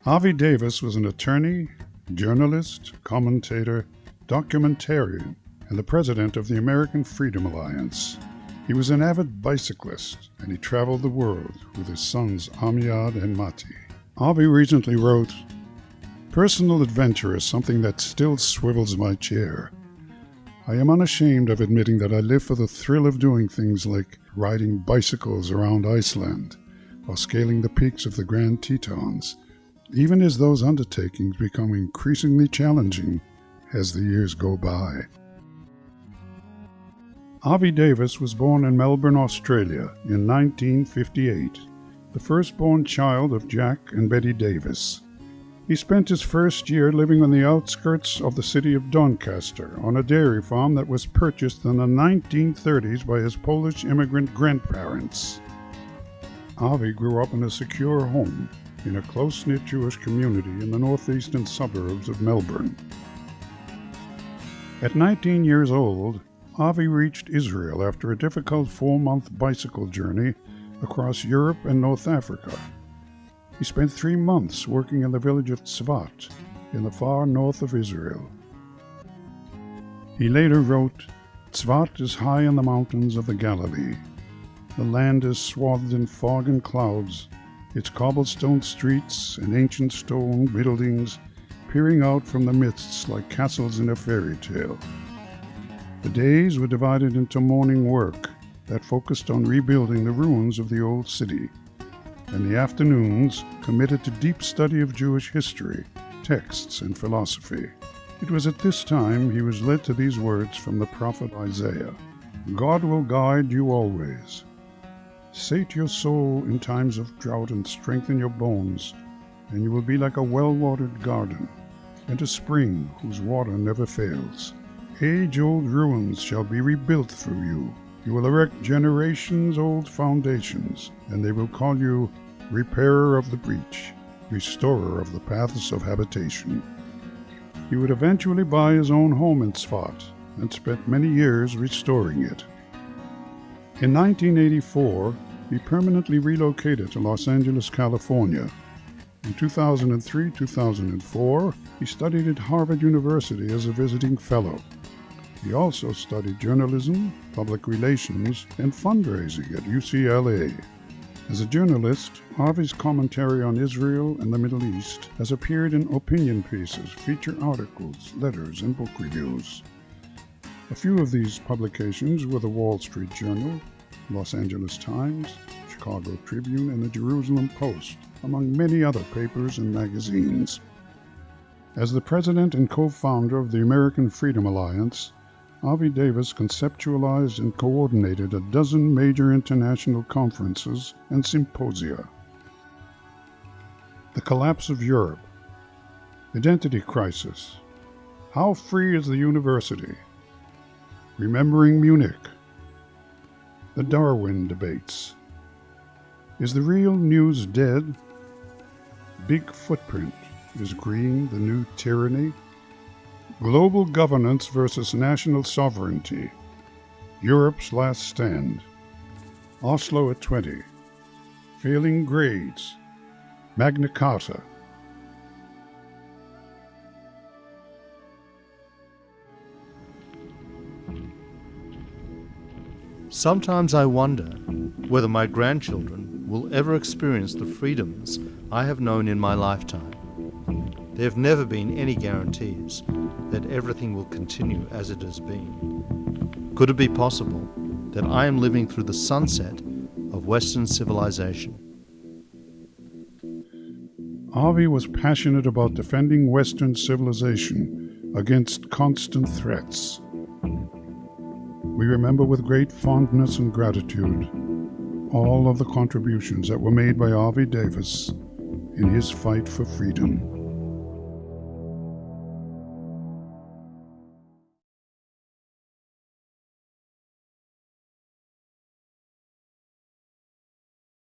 Avi Davis was an attorney, journalist, commentator, documentarian, and the president of the American Freedom Alliance. He was an avid bicyclist, and he traveled the world with his sons Amiad and Mati. Avi recently wrote, "Personal adventure is something that still swivels my chair. I am unashamed of admitting that I live for the thrill of doing things like riding bicycles around Iceland or scaling the peaks of the Grand Tetons, even as those undertakings become increasingly challenging as the years go by." Avi Davis was born in Melbourne, Australia in 1958, the firstborn child of Jack and Betty Davis. He spent his first year living on the outskirts of the city of Doncaster on a dairy farm that was purchased in the 1930s by his Polish immigrant grandparents. Avi grew up in a secure home in a close-knit Jewish community in the northeastern suburbs of Melbourne. At 19 years old, Avi reached Israel after a difficult 4-month bicycle journey across Europe and North Africa. He spent 3 months working in the village of Tzvat in the far north of Israel. He later wrote, "Tzvat is high in the mountains of the Galilee. The land is swathed in fog and clouds, its cobblestone streets and ancient stone buildings peering out from the mists like castles in a fairy tale. The days were divided into morning work that focused on rebuilding the ruins of the old city, and the afternoons committed to deep study of Jewish history, texts, and philosophy." It was at this time he was led to these words from the prophet Isaiah, "God will guide you always. Sate your soul in times of drought and strengthen your bones, and you will be like a well-watered garden, and a spring whose water never fails. Age-old ruins shall be rebuilt through you. You will erect generations-old foundations, and they will call you repairer of the breach, restorer of the paths of habitation." He would eventually buy his own home in Tzvat and spent many years restoring it. In 1984, he permanently relocated to Los Angeles, California. In 2003-2004, he studied at Harvard University as a visiting fellow. He also studied journalism, public relations, and fundraising at UCLA. As a journalist, Avi's commentary on Israel and the Middle East has appeared in opinion pieces, feature articles, letters, and book reviews. A few of these publications were the Wall Street Journal, Los Angeles Times, Chicago Tribune, and the Jerusalem Post, among many other papers and magazines. As the president and co-founder of the American Freedom Alliance, Avi Davis conceptualized and coordinated a dozen major international conferences and symposia. The Collapse of Europe, Identity Crisis, How Free is the University, Remembering Munich, The Darwin Debates, Is the Real News Dead? Big Footprint, Is Green the New Tyranny? Global Governance versus National Sovereignty, Europe's Last Stand, Oslo at 20, Failing Grades, Magna Carta. Sometimes I wonder whether my grandchildren will ever experience the freedoms I have known in my lifetime. There have never been any guarantees that everything will continue as it has been. Could it be possible that I am living through the sunset of Western civilization? Avi was passionate about defending Western civilization against constant threats. We remember with great fondness and gratitude all of the contributions that were made by Avi Davis in his fight for freedom.